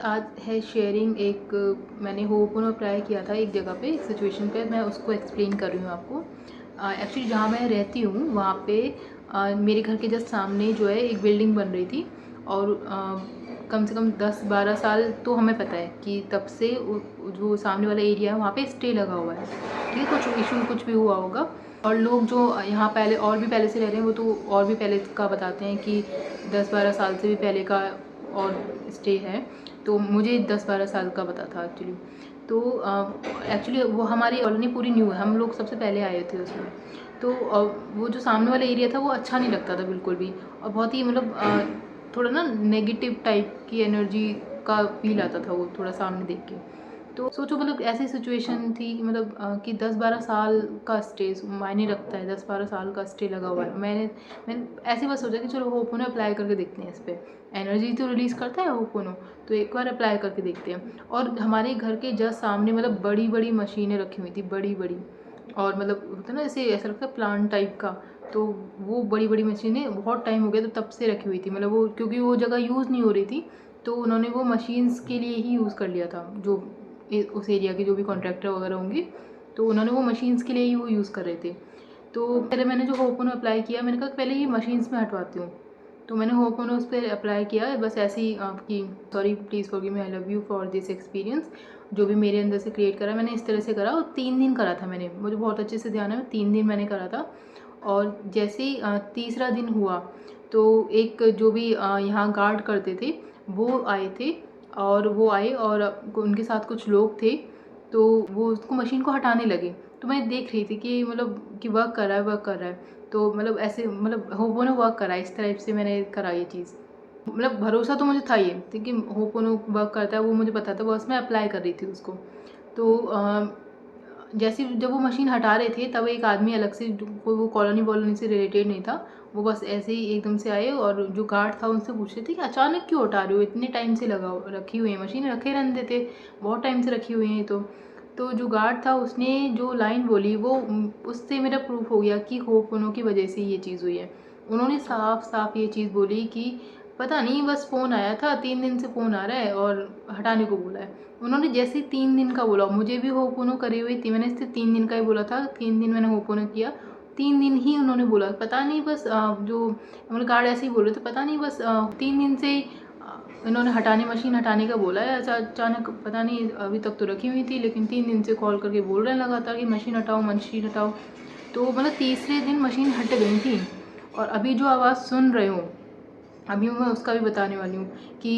आज है शेयरिंग एक मैंने होपोनो अप्लाई किया था एक जगह पे, एक सिचुएशन पे। मैं उसको एक्सप्लेन कर रही हूँ आपको। एक्चुअली जहाँ मैं रहती हूँ वहाँ पे मेरे घर के जस्ट सामने जो है एक बिल्डिंग बन रही थी। और कम से कम 10-12 साल तो हमें पता है कि तब से जो सामने वाला एरिया है वहाँ पे स्टे लगा हुआ है। ठीक है, कुछ इशू कुछ भी हुआ होगा। और लोग जो यहाँ पहले और भी पहले से रह रहे हैं वो तो और भी पहले का बताते हैं कि 10-12 साल से भी पहले का और स्टे है। तो मुझे 10-12 साल का पता था एक्चुअली। तो एक्चुअली वो हमारी कॉलोनी पूरी न्यू है, हम लोग सबसे पहले आए थे उसमें। तो वो जो सामने वाला एरिया था वो अच्छा नहीं लगता था बिल्कुल भी। और बहुत ही मतलब थोड़ा ना नेगेटिव टाइप की एनर्जी का फील आता था वो थोड़ा सामने देख के। तो सोचो मतलब ऐसी सिचुएशन थी कि मतलब कि 10-12 साल का स्टे मायने रखता है। 10-12 साल का स्टे लगा हुआ है। मैंने मैंने ऐसे बस सोचा कि चलो होपोनो अप्लाई करके देखते हैं इस पर। एनर्जी तो रिलीज़ करता है होपोनो, तो एक बार अप्लाई करके देखते हैं। और हमारे घर के जस्ट सामने मतलब बड़ी बड़ी मशीनें रखी हुई थी, बड़ी बड़ी। और मतलब होता है ना जैसे ऐसा लगता है प्लांट टाइप का। तो वो बड़ी बड़ी मशीनें बहुत टाइम हो गया तो तब से रखी हुई थी। मतलब वो क्योंकि वो जगह यूज़ नहीं हो रही थी, तो उन्होंने वो मशीन्स के लिए ही यूज़ कर लिया था। जो उस एरिया के जो भी कॉन्ट्रैक्टर वगैरह होंगे, तो उन्होंने वो मशीन्स के लिए ही वो यूज़ कर रहे थे। तो पहले मैंने जो होपोनो अप्लाई किया, मैंने कहा पहले ये मशीन्स में हटवाती हूँ। तो मैंने होपोनो उस पर अप्लाई किया बस ऐसे ही आपकी sorry please forgive me, I love you for this experience. जो भी मेरे अंदर से क्रिएट करा मैंने इस तरह से करा। और 3 दिन करा था मैंने, मुझे बहुत अच्छे से ध्यान है, 3 दिन मैंने करा था। और जैसे ही तीसरा दिन हुआ तो एक जो भी यहाँ गार्ड करते थे वो आए थे। और वो आए और उनके साथ कुछ लोग थे। तो वो उसको मशीन को हटाने लगे। तो मैं देख रही थी कि मतलब कि वर्क कर रहा है, वर्क कर रहा है। तो मतलब ऐसे मतलब होपोनो वर्क करा, इस टाइप से मैंने करा ये चीज़। मतलब भरोसा तो मुझे था ये कि होपोनो वर्क करता है, वो मुझे पता था, बस मैं अप्लाई कर रही थी उसको। तो जैसे जब वो मशीन हटा रहे थे तब एक आदमी अलग से कोई वो कॉलोनी वॉलोनी से रिलेटेड नहीं था, वो बस ऐसे ही एकदम से आए और जो गार्ड था उनसे पूछ रहे थे कि अचानक क्यों हटा रहे हो, इतने टाइम से लगा रखी हुई है मशीन, रखे रहने देते, बहुत टाइम से रखी हुई हैं। तो जो गार्ड था उसने जो लाइन बोली वो उससे मेरा प्रूफ हो गया कि होपोनो की वजह से ये चीज़ हुई है। उन्होंने साफ साफ ये चीज़ बोली कि पता नहीं बस फ़ोन आया था, 3 दिन से फ़ोन आ रहा है और हटाने को बोला है। उन्होंने जैसे ही 3 दिन का बोला, मुझे भी होपोनो करी हुई थी, मैंने इससे 3 दिन का ही बोला था, 3 दिन मैंने होपोनो किया। 3 दिन ही उन्होंने बोला, पता नहीं बस जो मतलब गार्ड ऐसे ही बोल रहे थे, पता नहीं बस 3 दिन से ही इन्होंने मशीन हटाने का बोला है। अचानक पता नहीं, अभी तक तो रखी हुई थी लेकिन 3 दिन से कॉल करके बोल रहे हैं लगातार कि मशीन हटाओ, मशीन हटाओ। तो मतलब तीसरे दिन मशीन हट गई थी। और अभी जो आवाज़ सुन रहे हो, अभी मैं उसका भी बताने वाली हूँ कि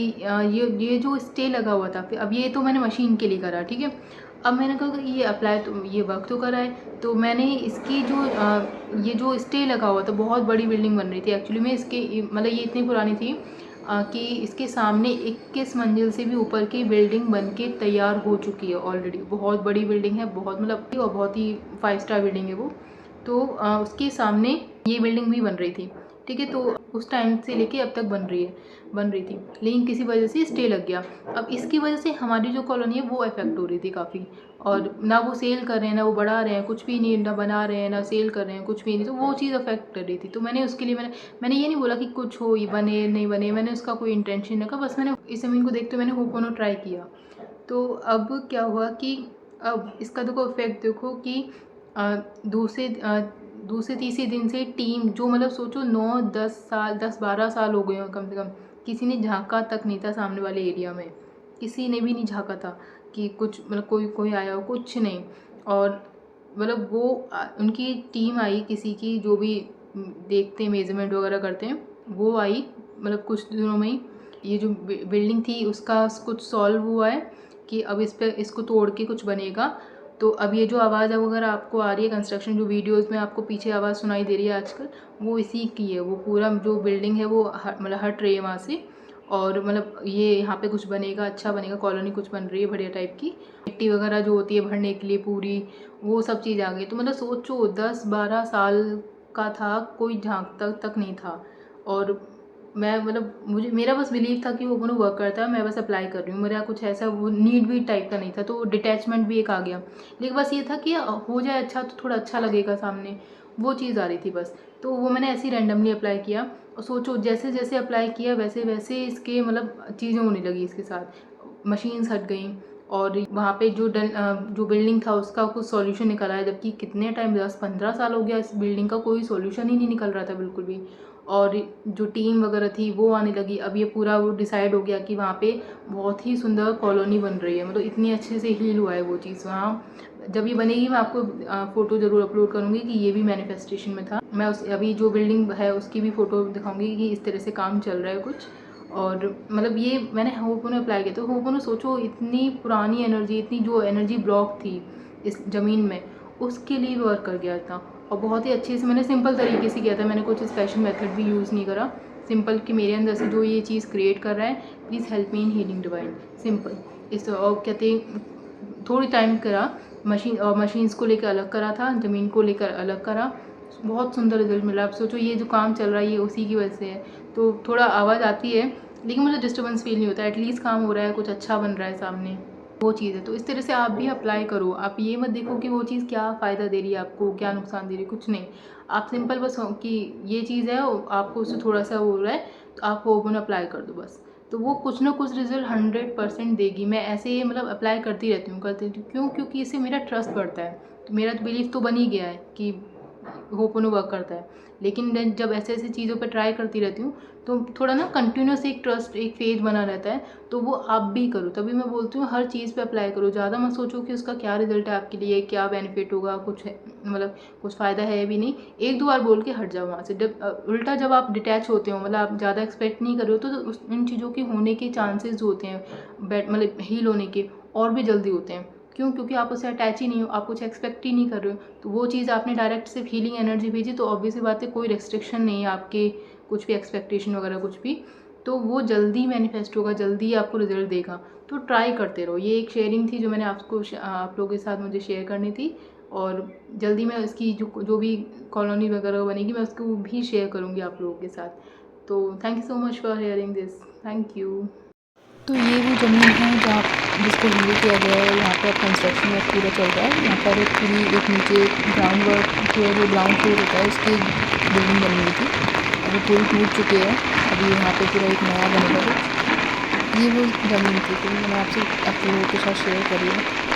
ये जो स्टे लगा हुआ था, फिर अब ये तो मैंने मशीन के लिए करा, ठीक है। अब मैंने कहा कि ये अप्लाई तो ये वर्क तो करा है, तो मैंने इसकी जो ये जो स्टे लगा हुआ था, बहुत बड़ी बिल्डिंग बन रही थी एक्चुअली में इसके, मतलब ये इतनी पुरानी थी कि इसके सामने 21 मंजिल से भी ऊपर की बिल्डिंग बन के तैयार हो चुकी है ऑलरेडी। बहुत बड़ी बिल्डिंग है, बहुत मतलब बहुत ही 5 स्टार बिल्डिंग है वो। तो उसके सामने ये बिल्डिंग भी बन रही थी, ठीक है। तो उस टाइम से लेके अब तक बन रही थी, लेकिन किसी वजह से स्टे लग गया। अब इसकी वजह से हमारी जो कॉलोनी है वो अफेक्ट हो रही थी काफ़ी। और ना वो सेल कर रहे हैं, ना वो बढ़ा रहे हैं, कुछ भी नहीं, ना बना रहे हैं, ना सेल कर रहे हैं, कुछ भी नहीं। तो वो चीज़ अफेक्ट कर रही थी। तो मैंने उसके लिए मैंने ये नहीं बोला कि कुछ हो, ये बने नहीं बने, मैंने उसका कोई इंटेंशन नहीं रखा, बस मैंने इस ज़मीन को देखते मैंने होपोनो ट्राई किया। तो अब क्या हुआ कि अब इसका देखो इफेक्ट देखो कि अ, दूसरे दूसरे तीसरे दिन से टीम जो मतलब सोचो 9-10 साल, 10-12 साल हो गए हो कम से कम, किसी ने झांका तक नहीं था सामने वाले एरिया में, किसी ने भी नहीं झांका था कि कुछ मतलब कोई कोई आया हो, कुछ नहीं। और मतलब वो उनकी टीम आई किसी की जो भी देखते हैं मेजरमेंट वगैरह करते हैं, वो आई मतलब कुछ दिनों में ही। ये जो बिल्डिंग थी उसका कुछ सॉल्व हुआ है कि अब इस पे इसको तोड़ के कुछ बनेगा। तो अब ये जो आवाज़ अगर आपको आ रही है कंस्ट्रक्शन, जो वीडियोस में आपको पीछे आवाज़ सुनाई दे रही है आजकल, वो इसी की है। वो पूरा जो बिल्डिंग है वो मतलब हट रही है वहाँ से। और मतलब ये यहाँ पे कुछ बनेगा, अच्छा बनेगा, कॉलोनी कुछ बन रही है बढ़िया टाइप की। मिट्टी वगैरह जो होती है भरने के लिए पूरी, वो सब चीज़ आ गई। तो मतलब सोचो 10-12 साल का था, कोई झांक तक नहीं था। और मैं मतलब मुझे मेरा बस बिलीव था कि वो दोनों वर्क करता है, मैं बस अप्लाई कर रही हूँ, मेरा कुछ ऐसा वो नीड भी टाइप का नहीं था। तो डिटैचमेंट भी एक आ गया, लेकिन बस ये था कि हो जाए अच्छा तो थोड़ा अच्छा लगेगा सामने, वो चीज़ आ रही थी बस। तो वो मैंने ऐसे ही रैंडमली अप्लाई किया। और सोचो जैसे जैसे अप्लाई किया वैसे वैसे इसके मतलब चीज़ें होने लगी इसके साथ। मशीन्स हट गई और वहाँ पे जो बिल्डिंग था उसका कुछ सॉल्यूशन निकला है, जबकि कितने टाइम 10-15 साल हो गया इस बिल्डिंग का कोई सॉल्यूशन ही नहीं निकल रहा था बिल्कुल भी। और जो टीम वगैरह थी वो आने लगी। अब ये पूरा वो डिसाइड हो गया कि वहाँ पे बहुत ही सुंदर कॉलोनी बन रही है, मतलब इतनी अच्छे से हील हुआ है वो चीज़ वहाँ। जब ये बनेगी मैं आपको फ़ोटो ज़रूर अपलोड करूँगी कि ये भी मैनिफेस्टेशन में था। मैं उस अभी जो बिल्डिंग है उसकी भी फ़ोटो दिखाऊँगी कि इस तरह से काम चल रहा है कुछ। और मतलब ये मैंने होपोनो अप्लाई किया, तो होपोनो सोचो इतनी पुरानी एनर्जी, इतनी जो एनर्जी ब्लॉक थी इस ज़मीन में, उसके लिए वर्क कर गया था। और बहुत ही अच्छे से मैंने सिंपल तरीके से किया था, मैंने कुछ स्पेशल मेथड भी यूज़ नहीं करा। सिंपल कि मेरे अंदर से जो ये चीज़ क्रिएट कर रहा है, please help me in healing divine, simple. इस और कहते थोड़ी टाइम करा, मशीन्स को लेकर अलग करा था, ज़मीन को लेकर अलग करा, बहुत सुंदर रिजल्ट मिला। आप सोचो ये जो काम चल रहा है ये उसी की वजह से है। तो थोड़ा आवाज़ आती है लेकिन मुझे डिस्टर्बेंस फील नहीं होता, एटलीस्ट काम हो रहा है, कुछ अच्छा बन रहा है सामने, वो चीज़ है। तो इस तरह से आप भी अप्लाई करो। आप ये मत देखो कि वो चीज़ क्या फ़ायदा दे रही है आपको, क्या नुकसान दे रही है, कुछ नहीं। आप सिंपल बस हो कि ये चीज़ है, आपको उससे थोड़ा सा हो रहा है, तो आप होपन अप्लाई कर दो बस। तो वो कुछ ना कुछ रिजल्ट 100% देगी। मैं ऐसे ही मतलब अप्लाई करती रहती हूँ। क्यों? क्योंकि इससे मेरा ट्रस्ट बढ़ता है। तो मेरा तो बिलीव तो बन ही गया है कि होपोनो वर्क करता है। लेकिन मैं जब ऐसे ऐसी चीज़ों पर ट्राई करती रहती हूँ तो थोड़ा ना कंटिन्यूस एक ट्रस्ट, एक फेथ बना रहता है। तो वो आप भी करो, तभी मैं बोलती हूँ हर चीज़ पे अप्लाई करो। ज़्यादा मत सोचो कि उसका क्या रिजल्ट है आपके लिए, क्या बेनिफिट होगा, कुछ है मतलब कुछ फ़ायदा है भी नहीं। एक दो बार बोल के हट जाओ वहाँ से। जब उल्टा जब आप डिटैच होते हो, मतलब आप ज़्यादा एक्सपेक्ट नहीं कर रहे हो, तो उस इन चीज़ों के होने के चांसेस जो होते हैं मतलब हील होने के और भी जल्दी होते हैं। क्यों? क्योंकि आप उससे अटैच ही नहीं हो, आप कुछ एक्सपेक्ट ही नहीं कर रहे हो। तो वो चीज़ आपने डायरेक्ट सिर्फ हीलिंग एनर्जी भेजी, तो ऑब्वियस सी बात है कोई रेस्ट्रिक्शन नहीं है आपके कुछ भी एक्सपेक्टेशन वगैरह कुछ भी, तो वो जल्दी मैनिफेस्ट होगा, जल्दी आपको रिजल्ट देगा। तो ट्राई करते रहो। ये एक शेयरिंग थी जो मैंने आप लोगों के साथ मुझे शेयर करनी थी। और जल्दी मैं इसकी जो भी कॉलोनी वगैरह बनेगी मैं उसको भी शेयर करूँगी आप लोगों के साथ। तो thank you so much for hearing this. Thank you. तो ये वो ज़मीन है जहाँ जिसको हील किया गया है, यहाँ पर कंस्ट्रक्शन वर्क पूरा चल रहा है। यहाँ पर एक नीचे ग्राउंड वर्क जो है, जो ग्राउंड फ्लोर होता है उसकी बिल्डिंग बनी हुई थी, अब वो पूरी टूट चुकी है। अभी यहाँ पे पूरा एक नया बनेगा कुछ। ये वो ज़मीन थी, तो मैंने आपसे आप लोगों के साथ शेयर करी है।